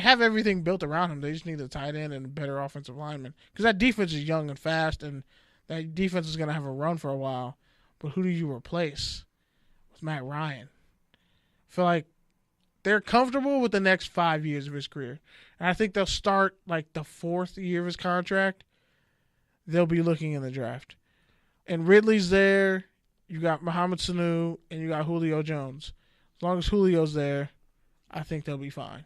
have everything built around him. They just need a tight end and a better offensive lineman because that defense is young and fast, and that defense is going to have a run for a while. But who do you replace with Matt Ryan? I feel like they're comfortable with the next 5 years of his career. And I think they'll start like the 4th year of his contract. They'll be looking in the draft. And Ridley's there. You got Mohamed Sanu, and you got Julio Jones. As long as Julio's there, I think they'll be fine.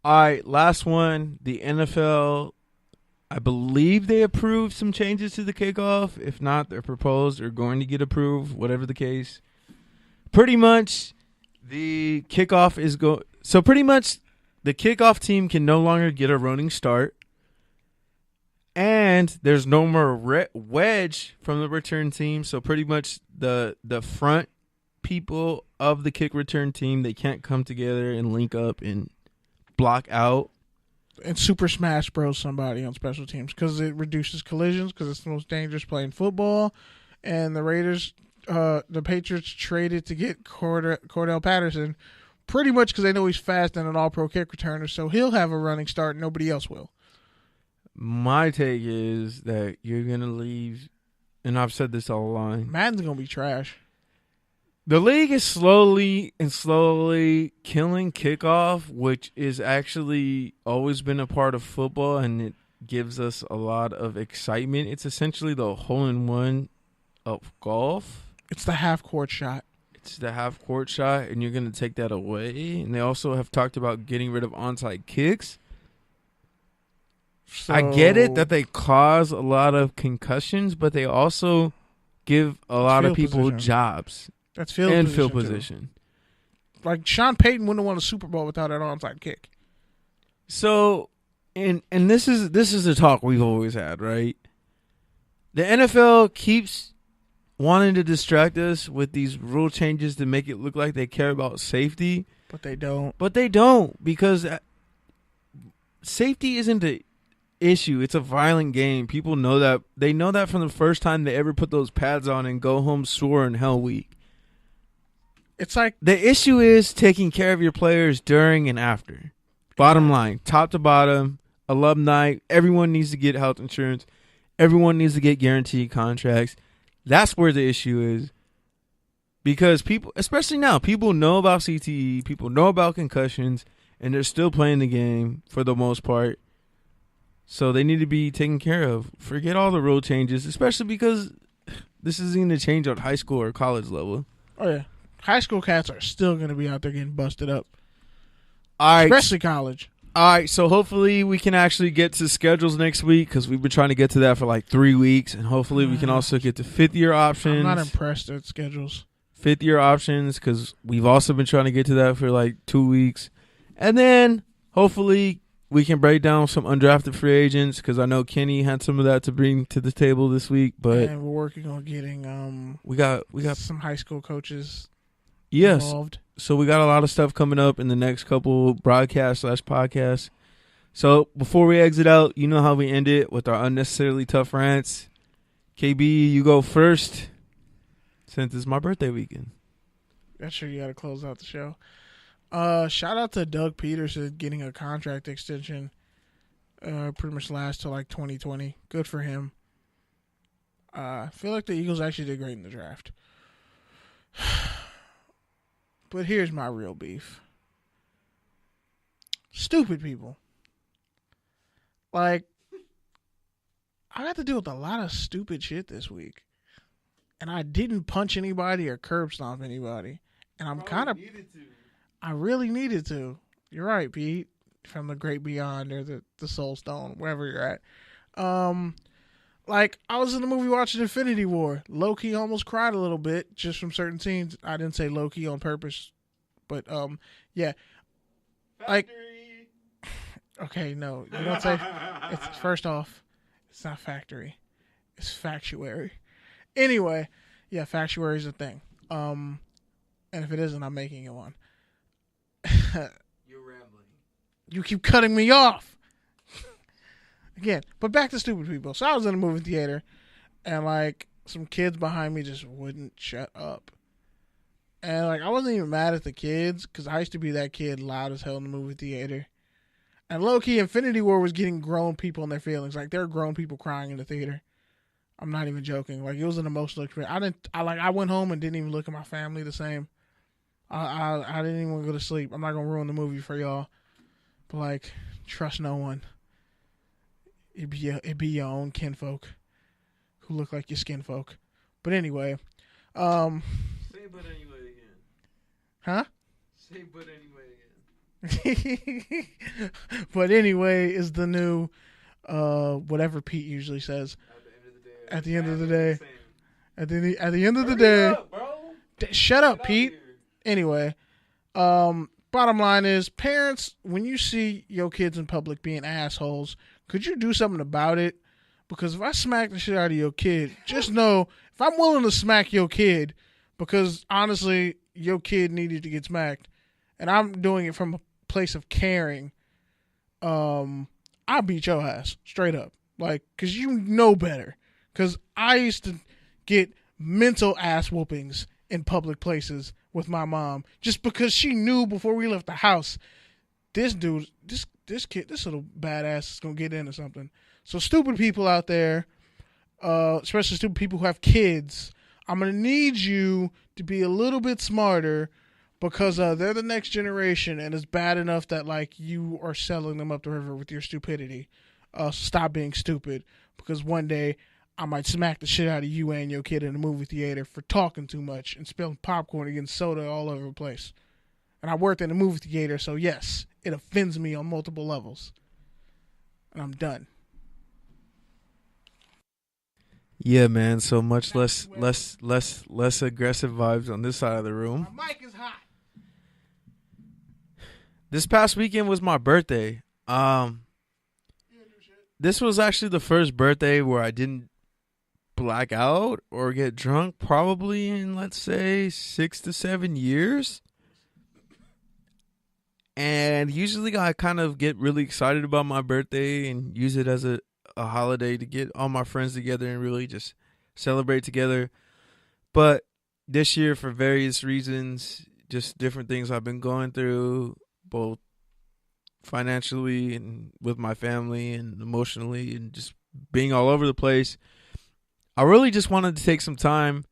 All right, last one. The NFL, I believe they approved some changes to the kickoff. If not, they're proposed or going to get approved, whatever the case. Pretty much, the kickoff is So pretty much, the kickoff team can no longer get a running start. And there's no more wedge from the return team. So pretty much the front people of the kick return team, they can't come together and link up and block out. And Super Smash Bros. Somebody on special teams because it reduces collisions because it's the most dangerous play in football. And the Raiders, the Patriots traded to get Cordell Patterson pretty much because they know he's fast and an all-pro kick returner. So he'll have a running start. Nobody else will. My take is that you're going to leave, and I've said this all along. Madden's going to be trash. The league is slowly killing kickoff, which is actually always been a part of football, and it gives us a lot of excitement. It's essentially the hole-in-one of golf. It's the half-court shot. It's the half-court shot, and you're going to take that away. And they also have talked about getting rid of onside kicks. So, I get it that they cause a lot of concussions, but they also give a lot of people jobs. That's field position. Like Sean Payton wouldn't have won a Super Bowl without an onside kick. So, and this is the talk we've always had, right? The NFL keeps wanting to distract us with these rule changes to make it look like they care about safety, but they don't. Because safety isn't the issue. It's a violent game. People know that. They know that from the first time they ever put those pads on and go home sore and hell weak. It's like the issue is taking care of your players during and after. Bottom line, top to bottom, alumni, everyone needs to get health insurance. Everyone needs to get guaranteed contracts. That's where the issue is. Because people, especially now, people know about CTE, people know about concussions, and they're still playing the game for the most part. So they need to be taken care of. Forget all the rule changes, especially because this isn't going to change at high school or college level. Oh, yeah. High school cats are still going to be out there getting busted up. All right. Especially college. All right, so hopefully we can actually get to schedules next week because we've been trying to get to that for like 3 weeks. And hopefully we can also get to fifth-year options. I'm not impressed at schedules. Fifth-year options because we've also been trying to get to that for like 2 weeks. And then hopefully we can break down some undrafted free agents because I know Kenny had some of that to bring to the table this week. But and we're working on getting we got some high school coaches yes. involved. So we got a lot of stuff coming up in the next couple broadcasts/podcasts. So before we exit out, you know how we end it with our unnecessarily tough rants. KB, you go first since it's my birthday weekend. That's sure you got to close out the show. Shout out to Doug Peterson getting a contract extension. Pretty much lasts till like 2020. Good for him. I feel like the Eagles actually did great in the draft. But here's my real beef. Stupid people. Like, I got to deal with a lot of stupid shit this week. And I didn't punch anybody or curb stomp anybody. And I'm kind of... I really needed to. You're right, Pete. From the Great Beyond or the Soul Stone, wherever you're at. Like, I was in the movie watching Infinity War. Low-key almost cried a little bit just from certain scenes. I didn't say low-key on purpose. But, yeah. Like, okay, no. You don't say. It's, first off, it's not factory. It's factuary. Anyway, yeah, factuary is a thing. And if it isn't, I'm making it one. You're rambling. You keep cutting me off. Again, but back to stupid people. So I was in a movie theater, and, like, some kids behind me just wouldn't shut up. And, like, I wasn't even mad at the kids, because I used to be that kid loud as hell in the movie theater. And low-key, Infinity War was getting grown people in their feelings. Like, there were grown people crying in the theater. I'm not even joking. Like, it was an emotional experience. I went home and didn't even look at my family the same. I didn't even want to go to sleep. I'm not going to ruin the movie for y'all. But, like, trust no one. It'd be your own kinfolk who look like your skinfolk. But anyway. Say but anyway again. Huh? Say but anyway again. But anyway is the new whatever Pete usually says. At the end of the day. At the end of the day. Up, bro. Shut up, Pete. Anyway, bottom line is, parents, when you see your kids in public being assholes, could you do something about it? Because if I smack the shit out of your kid, just know, if I'm willing to smack your kid, because honestly, your kid needed to get smacked, and I'm doing it from a place of caring, I'll beat your ass, straight up. Like, because you know better. Because I used to get mental ass whoopings in public places with my mom, just because she knew before we left the house, this dude, this kid, this little badass is going to get into something. So stupid people out there, especially stupid people who have kids, I'm going to need you to be a little bit smarter, because they're the next generation, and it's bad enough that, like, you are selling them up the river with your stupidity. Stop being stupid, because one day I might smack the shit out of you and your kid in the movie theater for talking too much and spilling popcorn and getting soda all over the place. And I worked in a movie theater, so yes, it offends me on multiple levels. And I'm done. Yeah, man. So much less aggressive vibes on this side of the room. My mic is hot. This past weekend was my birthday. This was actually the first birthday where I didn't black out or get drunk, probably in, let's say, 6 to 7 years. And usually I kind of get really excited about my birthday and use it as a holiday to get all my friends together and really just celebrate together. But this year, for various reasons, just different things I've been going through, both financially and with my family and emotionally and just being all over the place, I really just wanted to take some time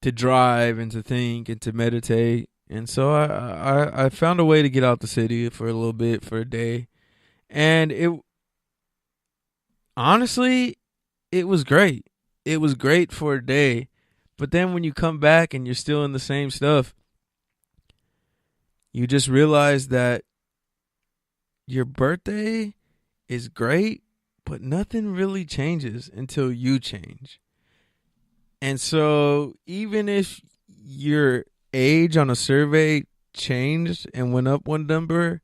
to drive and to think and to meditate. And so I found a way to get out the city for a little bit, for a day. And it honestly, it was great. It was great for a day. But then when you come back and you're still in the same stuff, you just realize that your birthday is great, but nothing really changes until you change. And so even if your age on a survey changed and went up one number,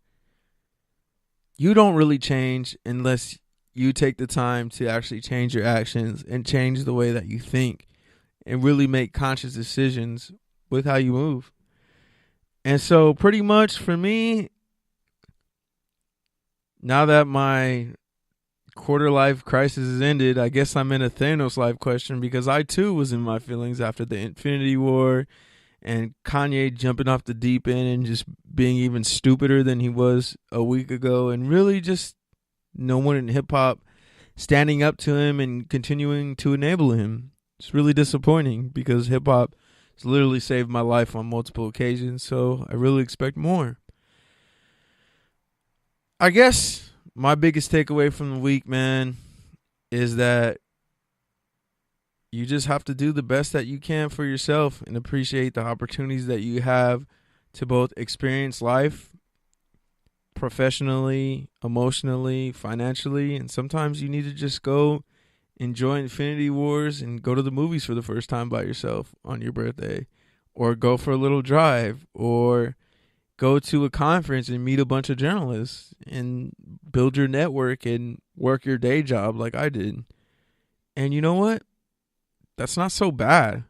you don't really change unless you take the time to actually change your actions and change the way that you think and really make conscious decisions with how you move. And so pretty much for me, now that my quarter life crisis has ended, I guess I'm in a Thanos life question, because I too was in my feelings after the Infinity War and Kanye jumping off the deep end and just being even stupider than he was a week ago, and really just no one in hip hop standing up to him and continuing to enable him. It's really disappointing, because hip hop has literally saved my life on multiple occasions, so I really expect more. I guess my biggest takeaway from the week, man, is that you just have to do the best that you can for yourself and appreciate the opportunities that you have to both experience life professionally, emotionally, financially, and sometimes you need to just go enjoy Infinity Wars and go to the movies for the first time by yourself on your birthday, or go for a little drive, or go to a conference and meet a bunch of journalists and build your network and work your day job like I did. And you know what? That's not so bad.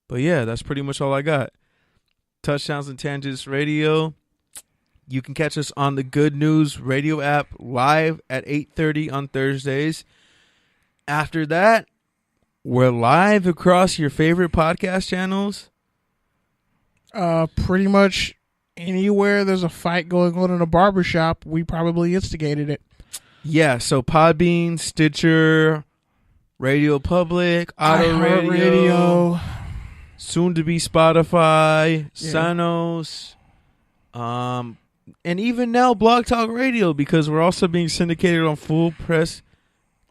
But yeah, that's pretty much all I got. Touchdowns and Tangents Radio. You can catch us on the Good News Radio app live at 8:30 on Thursdays. After that, we're live across your favorite podcast channels. Pretty much Anywhere there's a fight going on in a barbershop, we probably instigated it. Yeah, so Podbean, Stitcher, Radio Public, Auto Radio, soon to be Spotify, Sonos, and even now Blog Talk Radio, because we're also being syndicated on Full Press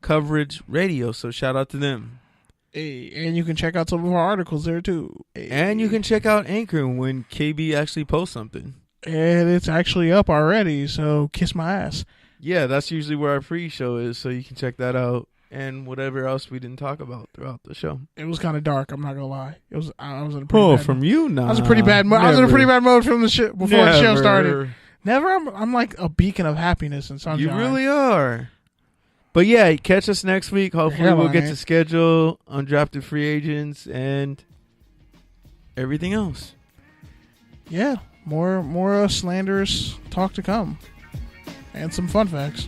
Coverage Radio. So shout out to them. Hey, and you can check out some of our articles there too. Hey. And you can check out Anchor when KB actually posts something. And it's actually up already, so kiss my ass. Yeah, that's usually where our pre-show is, so you can check that out. And whatever else we didn't talk about throughout the show. It was kind of dark. I'm not gonna lie. I was in a pretty bad from mood. you now. I was in a pretty bad mood. I was in a pretty bad mood from the before the show started. Never. I'm like a beacon of happiness and sunshine. You really are. But yeah, catch us next week. Hopefully, we'll get to schedule undrafted free agents and everything else. Yeah, more slanderous talk to come, and some fun facts.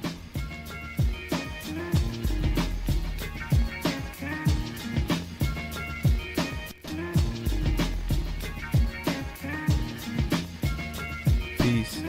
Peace.